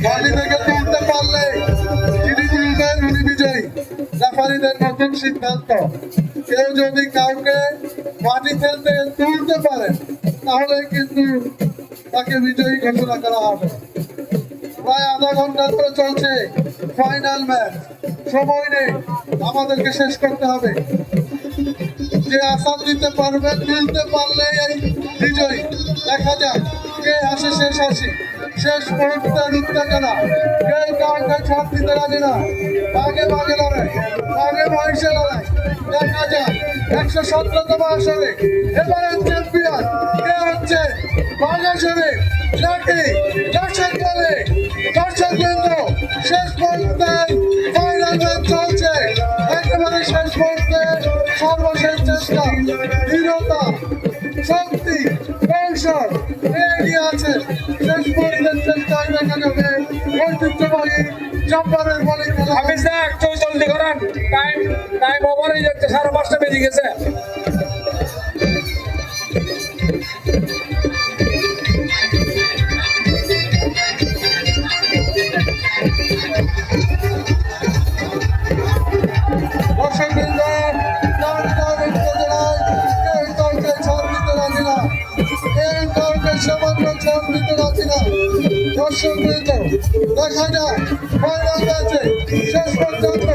মাটি থেকে তুলতে পারলে যিনি তুলবেন উনি বিজয়ী। রেফারিদের নতুন সিদ্ধান্ত, কেউ যদি কাউকে মাটি থেকে তুলতে পারে তাহলে কিন্তু তাকে বিজয়ী ঘোষণা করা হবে। প্রায় আধা ঘন্টা ধরে চলছে ফাইনাল ম্যাচ, সময় নেই, আমাদেরকে শেষ করতে হবে। যে আসাম দিতে পারবে, তুলতে পারলে এই বিজয়ী। দেখা যাক কে আসে শেষ আসি। শেষ মুহূর্তের উত্তেজনা, কেউ কাউকে ছাড় দিতে রাজি না। আগে বাগে লড়াই, আগে মহিষে লড়াই। দেখা যাক 117তম আসরে এবারের চ্যাম্পিয়ন কে হচ্ছে, বাঘাসুরে নাকি দর্শক দলে। দর্শক বৃন্দ, শেষ মুহূর্তে ফাইনাল ম্যাচ চলছে। একেবারে শেষ মুহূর্তে সর্বশেষ চেষ্টা, দৃঢ়তা, শক্তি, কৌশল এগিয়ে আছে। শেষ মুহূর্তের চেষ্টায় দেখা যাবে ঐতিহ্যবাহী জব্বারের বলে খেলা। হাফিজ দা একটু জলদি করেন, টাইম ওভার হয়ে যাচ্ছে, 5:30 বেজে গেছে। দর্শকবৃন্দ, কেউ কাউকে ছাড় দিতে রাজি না, কেউ কাউকে সামান্য ছাড় দিতে রাজি না। দর্শকবৃন্দ, দেখা যায় ফাইনাল ম্যাচে শেষ পর্যন্ত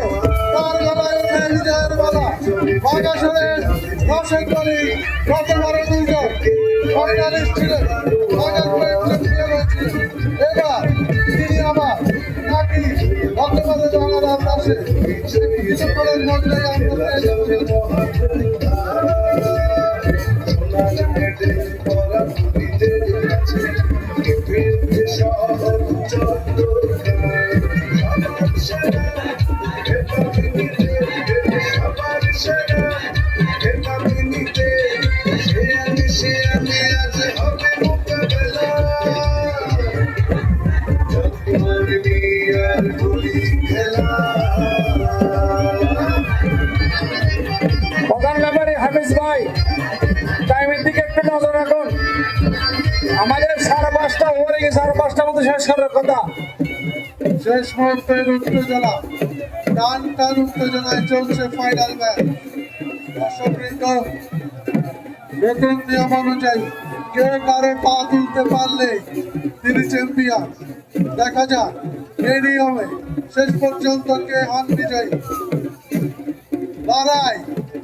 তার গলায় উঠে বিজয়ের মালা। বাঘাসুরের দর্শক দলই গতবারে দুজন ফাইনালিস্ট ছিলেন, বাঘাসুরের চ্যাম্পিয়ন হয়েছিলেন। এবার তিনি আবার নাকি গতবারে বাংলার আকাশে কিছুক্ষণের মধ্যেই আমরা পেয়ে যাচ্ছি। প্রধান ব্যাপারে হাফিজ ভাই, টাইমের দিকে একটু নজর রাখুন। আমাদের 5:30 ওভারে গিয়ে 5:30 মতো শেষ করার কথা। শেষ মুহূর্তের উত্তেজনা, টান টান উত্তেজনায় চলছে ফাইনাল ম্যাচ। দর্শকবৃন্দ, নতুন নিয়ম অনুযায়ী কেউ কারো পা তুলতে পারলে তিনি চ্যাম্পিয়ন। দেখা যাক এই নিয়মে শেষ পর্যন্ত কে হন বিজয়ী। লড়াই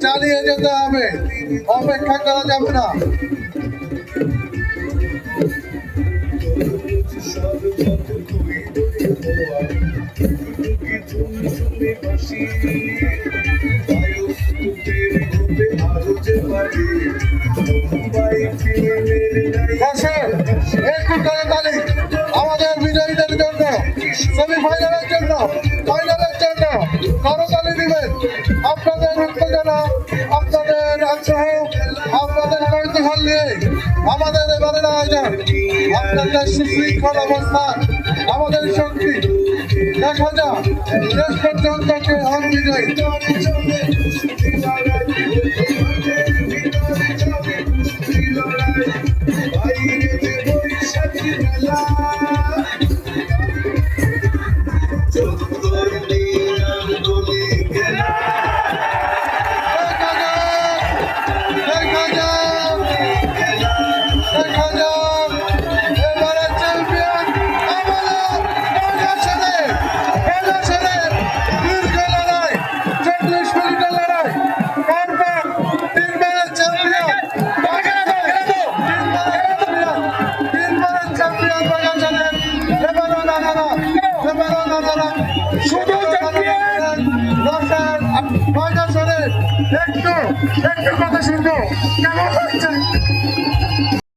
চালিয়ে যেতে হবে, অপেক্ষা করা যাবে না। আমাদের বিজয়ীদের জন্য, সেমিফাইনালের জন্য, ফাইনালের জন্য করতালি দিবেন। আপনাদের উত্তেজনা, আপনাদের আগ্রহ, আপনাদের কৌতূহল নিয়ে আমাদের এবারের আয়োজন। আপনাদের সুশৃঙ্খল অবস্থান আমাদের শক্তি। দেখা যাক শেষ পর্যন্ত কে হন বিজয়ী। একটু কথা শুনবো, কেমন হচ্ছে?